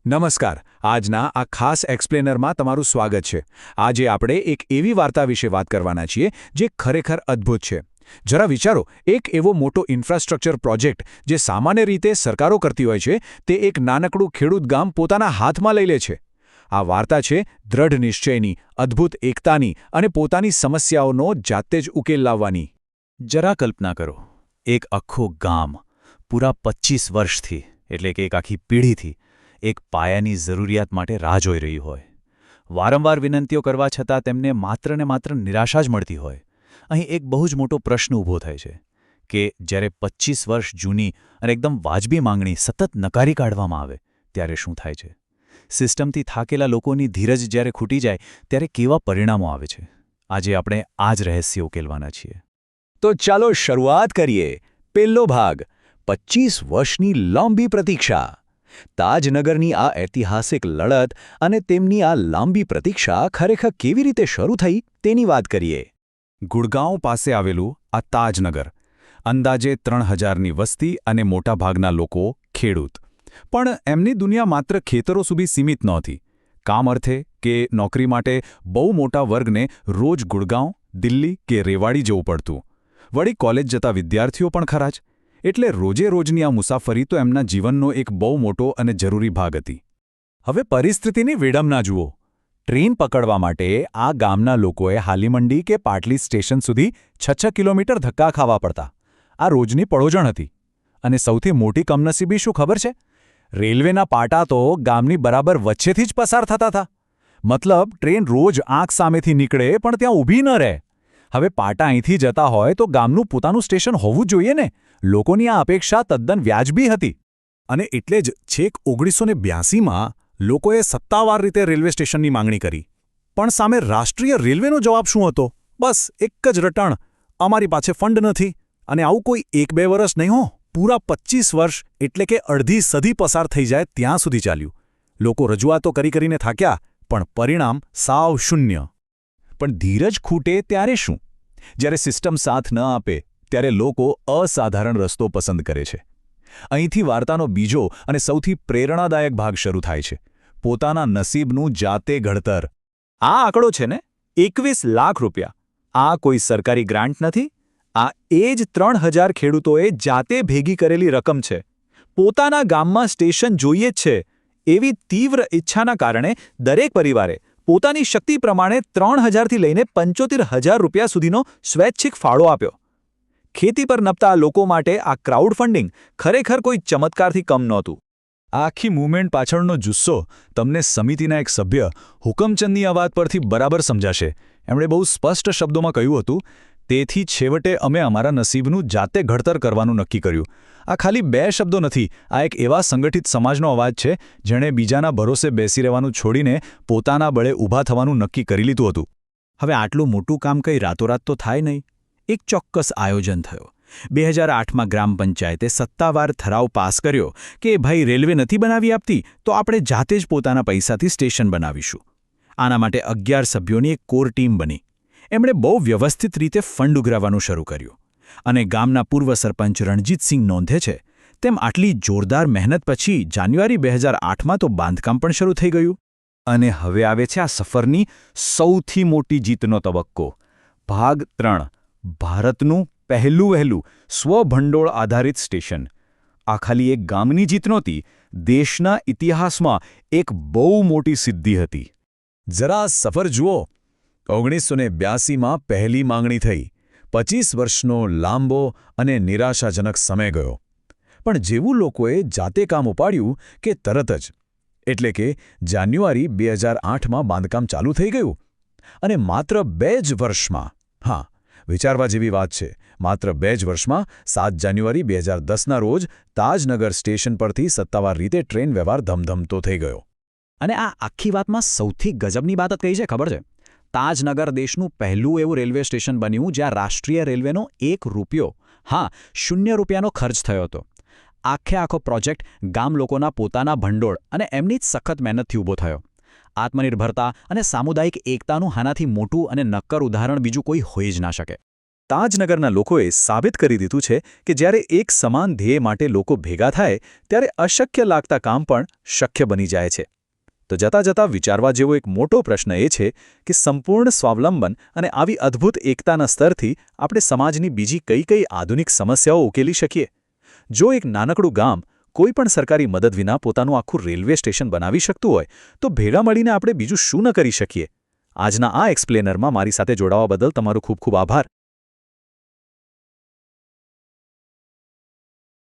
નમસ્કાર. આજના આ ખાસ એક્સપ્લેનરમાં તમારું સ્વાગત છે. આજે આપણે એક એવી વાર્તા વિશે વાત કરવાના છીએ જે ખરેખર અદ્ભુત છે. જરા વિચારો, એક એવો મોટો ઇન્ફ્રાસ્ટ્રક્ચર પ્રોજેક્ટ જે સામાન્ય રીતે સરકારો કરતી હોય છે તે એક નાનકડું ખેડૂત ગામ પોતાના હાથમાં લઈ લે છે. આ વાર્તા છે દ્રઢ નિશ્ચયની, અદ્ભુત એકતાની અને પોતાની સમસ્યાઓનો જાતે જ ઉકેલ લાવવાની. જરા કલ્પના કરો, એક આખું ગામ પૂરા 25 વર્ષથી એટલે કે એક આખી પેઢીથી એક પાયાની જરૂરિયાત માટે રાહ જોઈ રહી હોય. વારંવાર વિનંતીઓ કરવા છતાં તેમને માત્ર ને માત્ર નિરાશા જ મળતી હોય. અહીં એક બહુ જ મોટો પ્રશ્ન ઊભો થાય છે કે જ્યારે 25 વર્ષ જૂની અને એકદમ વાજબી માંગણી સતત નકારી કાઢવામાં આવે ત્યારે શું થાય છે? સિસ્ટમથી થાકેલા લોકોની ધીરજ જ્યારે ખૂટી જાય ત્યારે કેવા પરિણામો આવે છે? આજે આપણે આ જ રહસ્ય ઉકેલવાના છીએ. તો ચાલો શરૂઆત કરીએ. પહેલો ભાગ, 25 વર્ષની લાંબી પ્રતીક્ષા. તાજનગરની આ ઐતિહાસિક લડત અને તેમની આ લાંબી પ્રતીક્ષા ખરેખર કેવી રીતે શરૂ થઈ તેની વાત કરીએ. ગુડગાંવ પાસે આવેલું આ તાજનગર, અંદાજે 3000ની વસ્તી અને મોટાભાગના લોકો ખેડૂત. પણ એમની દુનિયા માત્ર ખેતરો સુધી સીમિત નહોતી. કામ અર્થે કે નોકરી માટે બહુ મોટા વર્ગને રોજ ગુડગાંવ, દિલ્હી કે રેવાડી જવું પડતું. વળી કોલેજ જતા વિદ્યાર્થીઓ પણ ખરા જ. એટલે રોજે રોજની આ મુસાફરી તો એમના જીવનનો એક બહુ મોટો અને જરૂરી ભાગ હતી. હવે પરિસ્થિતિની વિડંબના જુઓ. ટ્રેન પકડવા માટે આ ગામના લોકોએ હાલીમંડી કે પાટલી સ્ટેશન સુધી 6 કિલોમીટર ધક્કા ખાવા પડતા. આ રોજની પડોજણ હતી. અને સૌથી મોટી કમનસીબી શું ખબર છે? રેલવેના પાટા તો ગામની બરાબર વચ્ચેથી જ પસાર થતા હતા. મતલબ ટ્રેન રોજ આંખ સામેથી નીકળે પણ ત્યાં ઊભી ન રહે. હવે પાટા અહીંથી જતા હોય તો ગામનું પોતાનું સ્ટેશન હોવું જોઈએ ને. લોકોની આ અપેક્ષા તદ્દન વ્યાજબી હતી. અને એટલે જ છેક 1982માં લોકોએ સત્તાવાર રીતે રેલવે સ્ટેશનની માંગણી કરી. પણ સામે રાષ્ટ્રીય રેલવેનો જવાબ શું હતો? બસ એક જ રટણ, અમારી પાસે ફંડ નથી. અને આવું કોઈ 1-2 વર્ષ નહીં હો, પૂરા 25 વર્ષ એટલે કે અડધી સદી પસાર થઈ જાય ત્યાં સુધી ચાલ્યું. લોકો રજૂઆતો કરીને થાક્યા, પણ પરિણામ સાવ શૂન્ય. પણ ધીરજ ખૂટે ત્યારે શું? જ્યારે સિસ્ટમ સાથ ન આપે ત્યારે લોકો અસાધારણ રસ્તો પસંદ કરે છે. અહીંથી વાર્તાનો બીજો અને સૌથી પ્રેરણાદાયક ભાગ શરૂ થાય છે. પોતાના નસીબનું જાતે ઘડતર. આ આંકડો છે ને, 21 લાખ રૂપિયા. આ કોઈ સરકારી ગ્રાન્ટ નથી. આ એ જ 3000 ખેડૂતોએ જાતે ભેગી કરેલી રકમ છે. પોતાના ગામમાં સ્ટેશન જોઈએ જ છે એવી તીવ્ર ઈચ્છાના કારણે દરેક પરિવારે પોતાની શક્તિ પ્રમાણે 3000થી લઈને 75000 રૂપિયા સુધીનો સ્વૈચ્છિક ફાળો આપ્યો. ખેતી પર નપતા લોકો માટે આ ક્રાઉડ ફંડિંગ ખરેખર કોઈ ચમત્કારથી કમ નહોતું. આ આખી મૂવમેન્ટ પાછળનો જુસ્સો તમને સમિતિના એક સભ્ય હુકમચંદની આ વાત પરથી બરાબર સમજાશે. એમણે બહુ સ્પષ્ટ શબ્દોમાં કહ્યું હતું, તેથી છેવટે અમે અમારા નસીબનું જાતે ઘડતર કરવાનું નક્કી કર્યું. આ ખાલી 2 શબ્દો નથી, આ એક એવા સંગઠિત સમાજનો અવાજ છે જેણે બીજાના ભરોસે બેસી રહેવાનું છોડીને પોતાના બળે ઊભા થવાનું નક્કી કરી લીધું હતું. હવે આટલું મોટું કામ કંઈ રાતોરાત તો થાય નહીં. એક ચોક્કસ આયોજન થયો. 2008માં ગ્રામ પંચાયતે સત્તાવાર ઠરાવ પાસ કર્યો કે ભાઈ રેલવે નથી બનાવી આપતી તો આપણે જાતે જ પોતાના પૈસાથી સ્ટેશન બનાવીશું. આના માટે 11 સભ્યોની એક કોર ટીમ બની. એમણે બહુ વ્યવસ્થિત રીતે ફંડ ઉઘરાવવાનું શરૂ કર્યું. અને ગામના પૂર્વ સરપંચ રણજીતસિંહ નોંધે છે તેમ આટલી જોરદાર મહેનત પછી જાન્યુઆરી 2008માં તો બાંધકામ પણ શરૂ થઈ ગયું. અને હવે આવે છે આ સફરની સૌથી મોટી જીતનો તબક્કો. ભાગ 3. ભારતનું પહેલું વહેલું સ્વભંડોળ આધારિત સ્ટેશન. આ ખાલી એક ગામની જીત નહોતી, દેશના ઇતિહાસમાં એક બહુ મોટી સિદ્ધિ હતી. જરા સફર જુઓ. 1982માં પહેલી માંગણી થઈ. 25 વર્ષનો લાંબો અને નિરાશાજનક સમય ગયો. પણ જેવું લોકોએ જાતે કામ ઉપાડ્યું કે તરત જ એટલે કે જાન્યુઆરી 2008માં બાંધકામ ચાલુ થઈ ગયું. અને માત્ર 2 જ વર્ષમાં, હા, વિચારવા જેવી વાત છે, માત્ર 2 જ વર્ષમાં 7 જાન્યુઆરી 2010ના રોજ તાજનગર સ્ટેશન પરથી સત્તાવાર રીતે ટ્રેન વ્યવહાર ધમધમતો થઈ ગયો. અને આ આખી વાતમાં સૌથી ગજબની બાબત કઈ છે ખબર છે? તાજનગર દેશનું પહેલું એવું રેલવે સ્ટેશન બન્યું જ્યાં રાષ્ટ્રીય રેલવેનો 1 રૂપિયો, હા, 0 રૂપિયાનો ખર્ચ થયો હતો. આખો પ્રોજેક્ટ ગામ લોકોના પોતાના ભંડોળ અને એમની જ સખત મહેનતથી ઊભો થયો. આત્મનિર્ભરતા અને સામુદાયિક એકતાનું આનાથી મોટું અને નક્કર ઉદાહરણ બીજું કોઈ હોઈ જ ના શકે. તાજનગરના લોકોએ સાબિત કરી દીધું છે કે જ્યારે એક સમાન ધ્યેય માટે લોકો ભેગા થાય ત્યારે અશક્ય લાગતા કામ પણ શક્ય બની જાય છે. તો જતાં જતાં વિચારવા જેવો એક મોટો પ્રશ્ન એ છે કે સંપૂર્ણ સ્વાવલંબન અને આવી અદ્ભુત એકતાના સ્તરથી આપણે સમાજની બીજી કઈ કઈ આધુનિક સમસ્યાઓ ઉકેલી શકીએ? જો એક નાનકડું ગામ કોઈપણ સરકારી મદદ વિના પોતાનું આખું રેલવે સ્ટેશન બનાવી શકતું હોય તો ભેગા મળીને આપણે બીજું શું ન કરી શકીએ? આજના આ એક્સપ્લેનરમાં મારી સાથે જોડાવા બદલ તમારો ખૂબ ખૂબ આભાર.